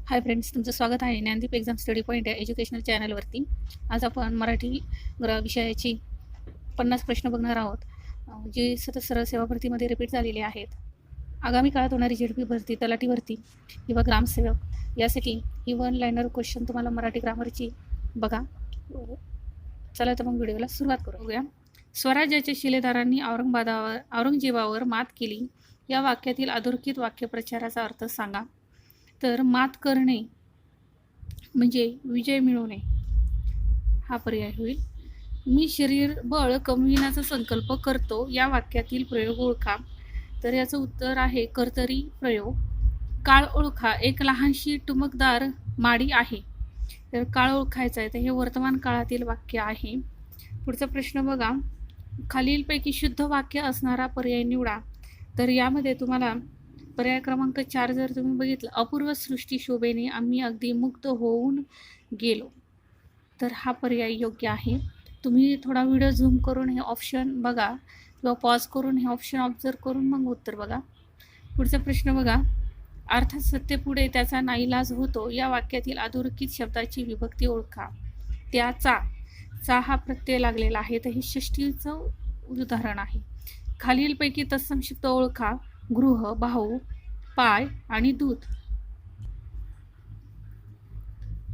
Hi friends, तुमचं स्वागत आहे ज्ञानदीप एक्झाम स्टडी पॉईंट या एज्युकेशनल चॅनलवरती. आज आपण मराठी विषयाची 50 प्रश्न बघणार आहोत, जे सतत सरळ सेवा भरतीमध्ये रिपीट झालेले आहेत. आगामी काळात होणारी झेडपी भरती, तलाठी भरती किंवा ग्रामसेवक यासाठी ही वन लाईनर क्वेश्चन तुम्हाला मराठी ग्रामरची बघा. चला तर मग व्हिडिओला सुरुवात करूया. स्वराज्याच्या शिलेदारांनी औरंगजेबावर मात केली या वाक्यातील अधोरेखित वाक्यप्रचाराचा अर्थ सांगा. तर मात करणे म्हणजे विजय मिळवणे हा पर्याय होईल. मी शरीर बळ कमविण्याचा संकल्प करतो या वाक्यातील प्रयोग ओळखा. तर याचं उत्तर आहे कर्तरी प्रयोग. काळ ओळखा, एक लहानशी टुमकदार माडी आहे. तर काळ ओळखायचा आहे, तर हे वर्तमान काळातील वाक्य आहे. पुढचा प्रश्न बघा. खालीलपैकी शुद्ध वाक्य असणारा पर्याय निवडा. तर यामध्ये तुम्हाला पर्याय क्रमांक 4 जर तुम्ही बघितलं, अपूर्व सृष्टी शोभेने आम्ही अगदी मुक्त होऊन गेलो, तर हा पर्याय योग्य आहे. तुम्ही थोडा व्हिडिओ झूम करून हे ऑप्शन बघा किंवा पॉज करून हे ऑप्शन ऑब्झर्व करून मग उत्तर बघा. पुढचा प्रश्न बघा. अर्थात सत्तेपुढे त्याचा नाईलाज होतो या वाक्यातील अधोरेखित शब्दाची विभक्ती ओळखा. त्याचा हा प्रत्यय लागलेला आहे, तर हे षष्टीचं उदाहरण आहे. खालीलपैकी तत्सम शब्द ओळखा. गृह, भाऊ, पाय आणि दूध.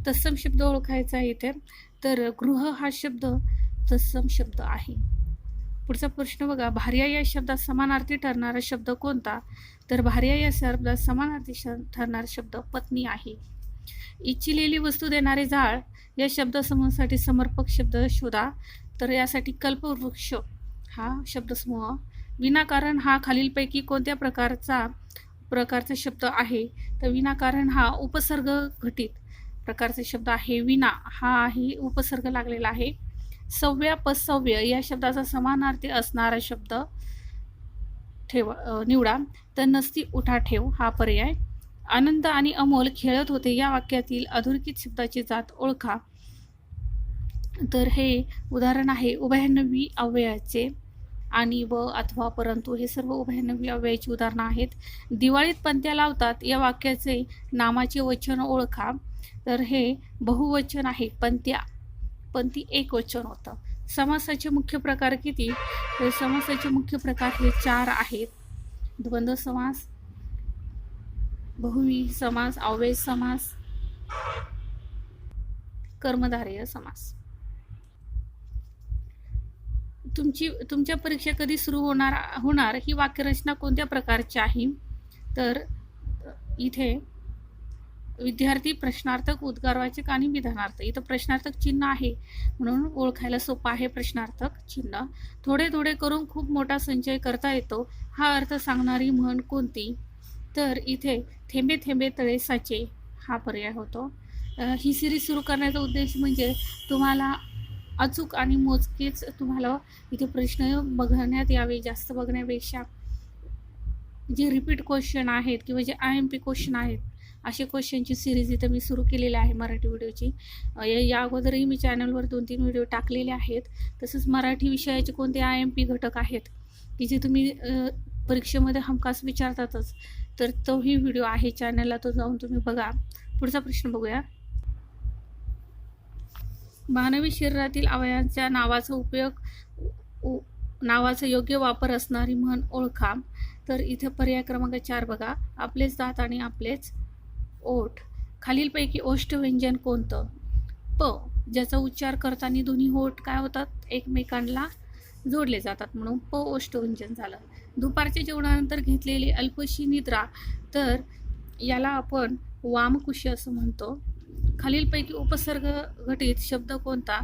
तत्सम शब्द ओळखायचा आहे इथे. तर गृह हा शब्द तत्सम शब्द आहे. पुढचा प्रश्न बघा. भार्या या शब्दात समानार्थी ठरणारा शब्द कोणता? तर भार्या या शब्दात समानार्थी ठरणारा शब्द पत्नी आहे. इच्छिलेली वस्तू देणारे झाड या शब्दसमूहासाठी समर्पक शब्द शोधा. तर यासाठी कल्पवृक्ष हा शब्दसमूह. विनाकारण हा खालीलपैकी कोणत्या प्रकारचा शब्द आहे? तर विनाकारण हा उपसर्ग घटित प्रकारचा शब्द आहे. विना हा आहे उपसर्ग लागलेला आहे. सव्यापसव्य या शब्दाचा समानार्थी असणारा शब्द निवडा. तर नसती उठा ठेव हा पर्याय. आनंद आणि अमोल खेळत होते या वाक्यातील अधोरेखित शब्दाची जात ओळखा. तर हे उदाहरण आहे उभयनवी अव्ययाचे. आणि, व, अथवा, परंतु हे सर्व उभयनवी अव्ययाची उदाहरणं आहेत. दिवाळीत पंत्या लावतात या वाक्याचे नामाचे वचन ओळखा. तर हे बहुवचन आहे. पंती एक वचन होतं. समासाचे मुख्य प्रकार किती? तर समासाचे मुख्य प्रकार हे 4 आहेत. द्वंद्व समास, बहुव्रीही समास, अव्यय समास, कर्मधारय समास. तुमच्या परीक्षा कधी सुरू होणार ही वाक्यरचना कोणत्या प्रकारची आहे? तर इथे विद्यार्थी, प्रश्नार्थक, उद्गारवाचक आणि विधानार्थ. इथं प्रश्नार्थक चिन्ह आहे म्हणून ओळखायला सोपं आहे प्रश्नार्थक चिन्ह. थोडे थोडे करून खूप मोठा संचय करता येतो हा अर्थ सांगणारी म्हण कोणती? तर इथे थेंबे थेंबे तळे साचे हा पर्याय होतो. ही सिरीज सुरू करण्याचा उद्देश म्हणजे तुम्हाला अचूक आणि मोजकेच तुम्हाला इथे प्रश्न बघण्यात यावे. जास्त बघण्यापेक्षा जे रिपीट क्वेश्चन आहेत किंवा जे IMP क्वेश्चन आहेत असे क्वेश्चनची सिरीज इथं मी सुरू केलेली आहे मराठी व्हिडिओची. या अगोदरही मी चॅनलवर 2-3 व्हिडिओ टाकलेले आहेत. तसंच मराठी विषयाचे कोणते IMP घटक आहेत की जे तुम्ही परीक्षेमध्ये हमखास विचारतातच, तर तोही व्हिडिओ आहे चॅनलला, तो जाऊन तुम्ही बघा. पुढचा प्रश्न बघूया. मानवी शरीरातील अवयवांच्या नावाचा योग्य वापर असणारी म्हण ओळखा. तर इथे पर्याय क्रमांक 4 बघा. आपलेच दात आणि आपलेच ओठ. खालीलपैकी ओष्ठव्यंजन कोणतं? प, ज्याचा उच्चार करताना दोन्ही ओठ काय होतात? एकमेकांना जोडले जातात म्हणून प ओष्ठव्यंजन झालं. दुपारच्या जेवणानंतर घेतलेली अल्पशी निद्रा, तर याला आपण वामकुशी असं म्हणतो. खालीलपैकी उपसर्ग घटित शब्द कोणता?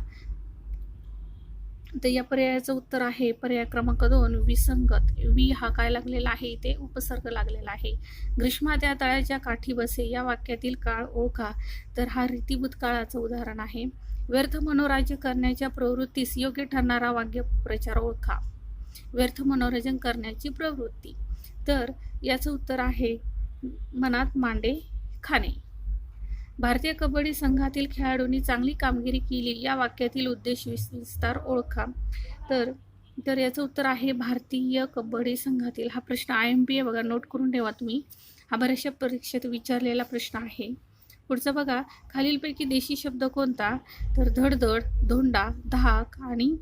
तर या पर्यायाचं उत्तर आहे पर्याय क्रमांक 2 विसंगत. वि हा काय लागलेला आहे? इथे उपसर्ग लागलेला आहे. ग्रीष्मा त्या तळ्याच्या काठी बसे या वाक्यातील काळ ओळखा. तर हा रीतिभूत काळाचं उदाहरण आहे. व्यर्थ मनोराज्य करण्याच्या प्रवृत्तीस योग्य ठरणारा वाक्यप्रचार ओळखा. व्यर्थ मनोरंजन करण्याची प्रवृत्ती. तर याचं उत्तर आहे मनात मांडे खाणे. भारतीय कबड्डी संघातील खेळाडूंनी चांगली कामगिरी केली या वाक्यातील उद्देश विस्तार ओळखा. तर याचं उत्तर आहे भारतीय कबड्डी संघातील. हा प्रश्न IMP आहे बघा, नोट करून ठेवा तुम्ही. हा बऱ्याचशा परीक्षेत विचारलेला प्रश्न आहे. पुढचं बघा, खालीलपैकी देशी शब्द कोणता? तर धडधड, धोंडा, धाक आणि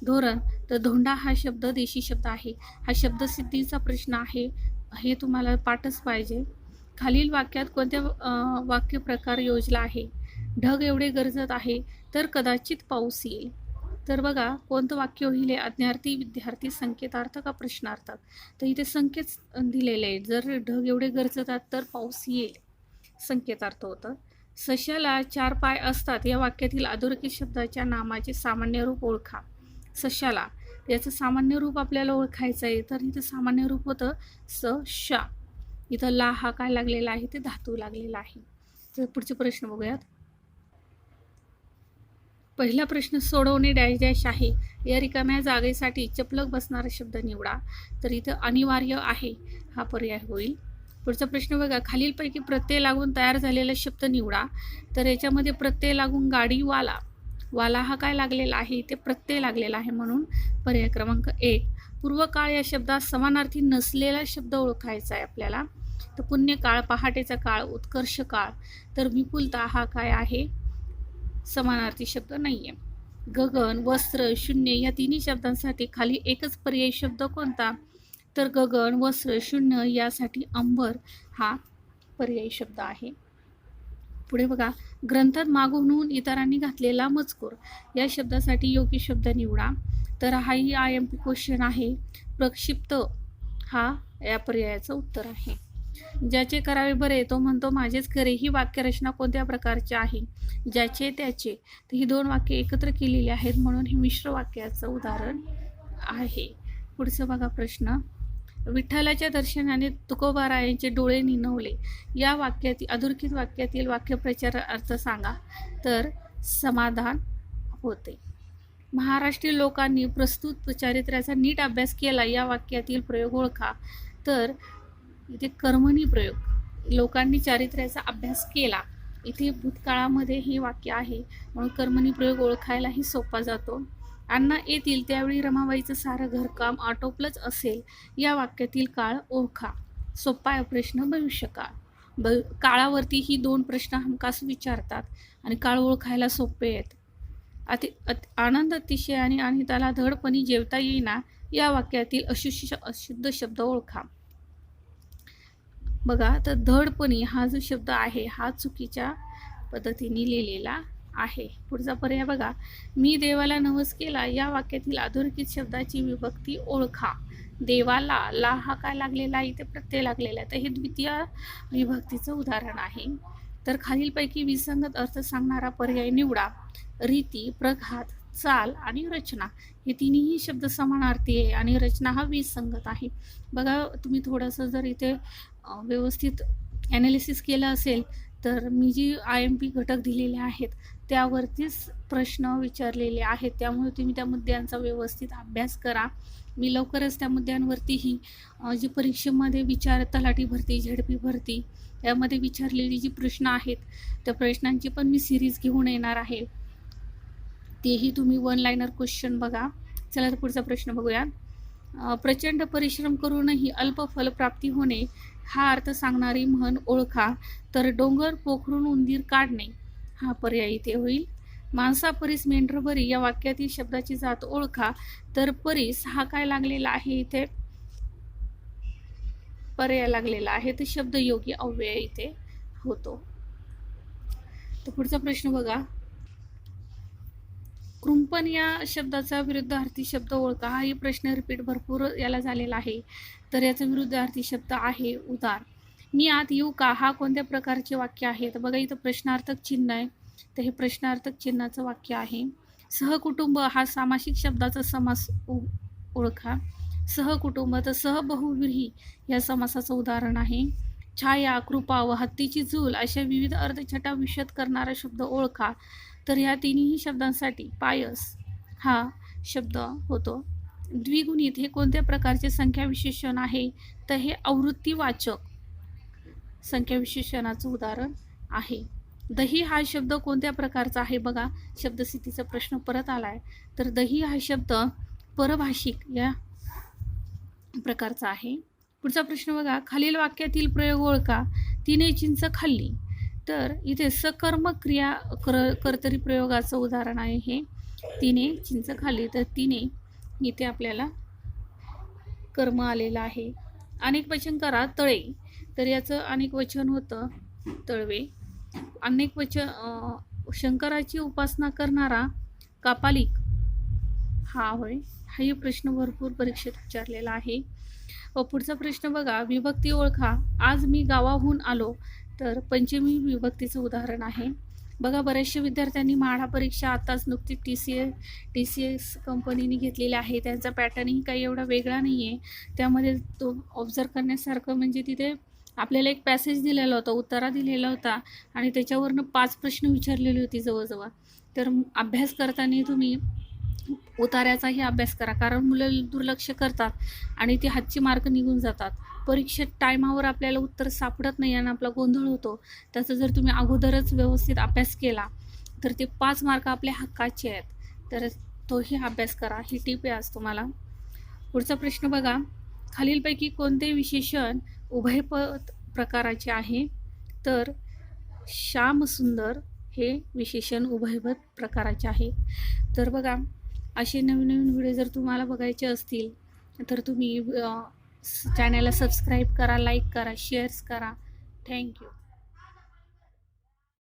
धोरण. तर धोंडा हा शब्द देशी शब्द आहे. हा शब्दसिद्धीचा प्रश्न आहे, हे तुम्हाला पाठच पाहिजे. खालील वाक्यात कोणत्या वाक्यप्रकार योजला आहे? ढग एवढे गरजत आहे तर कदाचित पाऊस येईल. तर बघा, कोणतं वाक्य होईल? अज्ञार्थी, विद्यार्थी, संकेतार्थ का प्रश्नार्थक? तर इथे संकेत दिलेले आहेत. जर ढग एवढे गरजतात तर पाऊस येईल, संकेतार्थ होतं. सश्याला 4 पाय असतात या वाक्यातील अधोरेखित शब्दाच्या नामाचे सामान्य रूप ओळखा. सश्याला, याचं सामान्य रूप आपल्याला ओळखायचं आहे. तर इथं सामान्य रूप होतं स-शा. इथं ला हा काय लागलेला आहे? ते धातू लागलेला आहे. तर पुढचे प्रश्न बघूयात. पहिला प्रश्न, सोडवणे डॅश डॅश आहे. या रिकाम्या जागेसाठी चपलक बसणारा शब्द निवडा. तर इथं अनिवार्य आहे हा पर्याय होईल. पुढचा प्रश्न बघा, खालीलपैकी प्रत्यय लागून तयार झालेला शब्द निवडा. तर याच्यामध्ये प्रत्यय लागून गाडी, वाला. वाला हा काय लागलेला आहे? ते प्रत्यय लागलेला आहे, म्हणून पर्याय क्रमांक 1. पूर्वकाळ या शब्दात समानार्थी नसलेला शब्द ओळखायचा आहे आपल्याला. तर पुण्यकाळ, पहाटेचा काळ, उत्कर्ष काळ. तर विपुलता हा काय आहे? समानार्थी शब्द नाहीये. गगन, वस्त्र, शून्य या तिन्ही शब्दांसाठी खाली एकच पर्यायी शब्द कोणता? तर गगन, वस्त्र, शून्य यासाठी अंबर हा पर्यायी शब्द आहे. पुढे बघा, ग्रंथात मागून इतरांनी घातलेला मजकूर या शब्दासाठी योग्य शब्द निवडा. तर हाही IMP क्वेश्चन आहे. प्रक्षिप्त हा या पर्यायाचं उत्तर आहे. ज्याचे करावे बरे तो म्हणतो माझेच खरे ही वाक्यरचना कोणत्या प्रकारची आहे? ज्याचे त्याचे. तर ही 2 वाक्ये एकत्र केलेली आहेत, म्हणून हे मिश्र वाक्याचं उदाहरण आहे. पुढचं बघा प्रश्न, विठ्ठलाच्या दर्शनाने तुकोबारायांचे डोळे निनवले या वाक्यातील अधोरेखित वाक्यातील वाक्यप्रचार अर्थ सांगा. तर समाधान होते. महाराष्ट्रीय लोकांनी प्रस्तुत चारित्र्याचा नीट अभ्यास केला या वाक्यातील प्रयोग ओळखा. तर इथे कर्मणी प्रयोग, लोकांनी चारित्र्याचा अभ्यास केला. इथे भूतकाळामध्ये हे वाक्य आहे, म्हणून कर्मणी प्रयोग ओळखायलाही सोपा जातो. अण्णा येतील त्यावेळी रमाबाईचं सारं घरकाम आटोपलंच असेल या वाक्यातील काळ ओळखा. सोपा आहे प्रश्न. भविष्यकाळ, काळावरती ही 2 प्रश्न हमखास विचारतात आणि काळ ओळखायला सोपे आहेत. आनंद अतिशयाने आणि त्याला धडपणी जेवता येईना या वाक्यातील अशुद्ध शब्द ओळखा. बघा, तर धडपणी हा जो शब्द आहे हा चुकीच्या पद्धतीने लिहिलेला आहे. पुढचा पर्याय बघा, मी देवाला नवस केला या वाक्यातील अधोरेखित शब्दाची विभक्ती ओळखा. देवाला, ला हा काय लागलेला आहे? इथे प्रत्यय लागलेला आहे. तर हे द्वितीय विभक्तीचं उदाहरण आहे. तर खालीलपैकी विसंगत अर्थ सांगणारा पर्याय निवडा. रीती, प्रघात, चाल आणि रचना हे तिन्ही शब्द समानार्थी आहे आणि रचना हा विसंगत आहे. बघा, तुम्ही थोडंसं जर इथे व्यवस्थित ॲनालिसिस केलं असेल तर मी जी IMP घटक दिलेले आहेत त्यावरतीच प्रश्न विचारलेले आहेत, त्यामुळे तुम्ही त्या मुद्द्यांचा व्यवस्थित अभ्यास करा. मी लवकरच त्या मुद्द्यांवरतीही जी परीक्षेमध्ये तलाठी भरती, झेडपी भरती यामध्ये विचारलेली जी प्रश्न आहेत त्या प्रश्नांची पण मी सिरीज घेऊन येणार आहे. तेही तुम्ही 1 लाइनर क्वेश्चन बघा. चला तर पुढचा प्रश्न बघूया. प्रचंड परिश्रम करूनही अल्प फलप्राप्ती होणे हा अर्थ सांगणारी म्हण ओळखा. तर डोंगर पोखरून उंदीर काढणे हा पर्याय इथे होईल. माणसा परीस मेंढर बरी या वाक्यातील शब्दाची जात ओळखा. तर परीस हा काय लागलेला आहे? इथे पर्याय लागलेला आहे. तर शब्द योगी अव्यय इथे होतो. तर पुढचा प्रश्न बघा, कृंपण या शब्दाचा विरुद्धार्थी शब्द ओळखा. हाही प्रश्न रिपीट भरपूर याला झालेला आहे. तर याचा विरुद्धार्थी शब्द आहे उदार. मी आत येऊ का हा कोणत्या प्रकारचे वाक्य आहे? तर बघा, इथं प्रश्नार्थक चिन्ह आहे, तर हे प्रश्नार्थक चिन्हाचं वाक्य आहे. सहकुटुंब हा सामासिक शब्दाचा समास ओळखा. सहकुटुंब तर सहबहुव्रीही या समासाचं उदाहरण आहे. छाया, कृपा व हत्तीची झूल अशा विविध अर्थछटा विशद करणारा शब्द ओळखा. तर ह्या तिन्ही शब्दांसाठी पायस हा शब्द होतो. द्विगुणित हे कोणत्या प्रकारचे संख्या विशेषण आहे? तर हे आवृत्तीवाचक संख्या विशेषणाचं उदाहरण आहे. दही हा शब्द कोणत्या प्रकारचा आहे? बघा, शब्दस्थितीचा प्रश्न परत आलाय. तर दही हा शब्द परभाषिक या प्रकारचा आहे. पुढचा प्रश्न बघा, खालील वाक्यातील प्रयोग ओळखा. तिने चिंच खाल्ली. तर इथे सकर्म क्रिया कर्तरी प्रयोगाचं उदाहरण आहे हे. तिने चिंच खाल्ली, तर तिने इथे आपल्याला कर्म आलेलं आहे. अनेक वचन करा तळे, तर याचं अनेक वचन होतं तळवे. अनेक वचन शंकराची उपासना करणारा कापालिक हा होय. हाही प्रश्न भरपूर परीक्षेत विचारलेला आहे. पुढचा प्रश्न बघा, विभक्ती ओळखा. आज मी गावाहून आलो, तर पंचमी विभक्तीचं उदाहरण आहे. बघा, बऱ्याचशा विद्यार्थ्यांनी म्हाडा परीक्षा आताच नुकतीच TCS कंपनीने घेतलेली आहे. त्यांचा पॅटर्नही काही एवढा वेगळा नाही आहे. त्यामध्ये तो ऑब्झर्व करण्यासारखं म्हणजे तिथे आपल्याला एक पॅसेज दिलेला होता, उतारा दिलेला होता आणि त्याच्यावरनं 5 प्रश्न विचारलेली होती जवळजवळ. तर अभ्यास करताना तुम्ही उतार्याचाही अभ्यास करा, कारण मुलं दुर्लक्ष करतात आणि ते हातचे मार्क निघून जातात. परीक्षेत टायमावर आपल्याला उत्तर सापडत नाही आणि आपला गोंधळ होतो. त्याचा जर तुम्ही अगोदरच व्यवस्थित अभ्यास केला तर ते 5 मार्क आपल्या हक्काचे आहेत. तर तोही अभ्यास करा, ही टीप आहे आज तुम्हाला. पुढचा प्रश्न बघा, खालीलपैकी कोणते विशेषण उभयपद प्रकाराचे आहे? तर श्यामसुंदर हे विशेषण उभयपद प्रकाराचे आहे. तर बघा, असे नवीन नवीन व्हिडिओ जर तुम्हाला बघायचे असतील तर तुम्ही चॅनलला सबस्क्राईब करा, लाईक करा, शेअर्स करा. थँक्यू.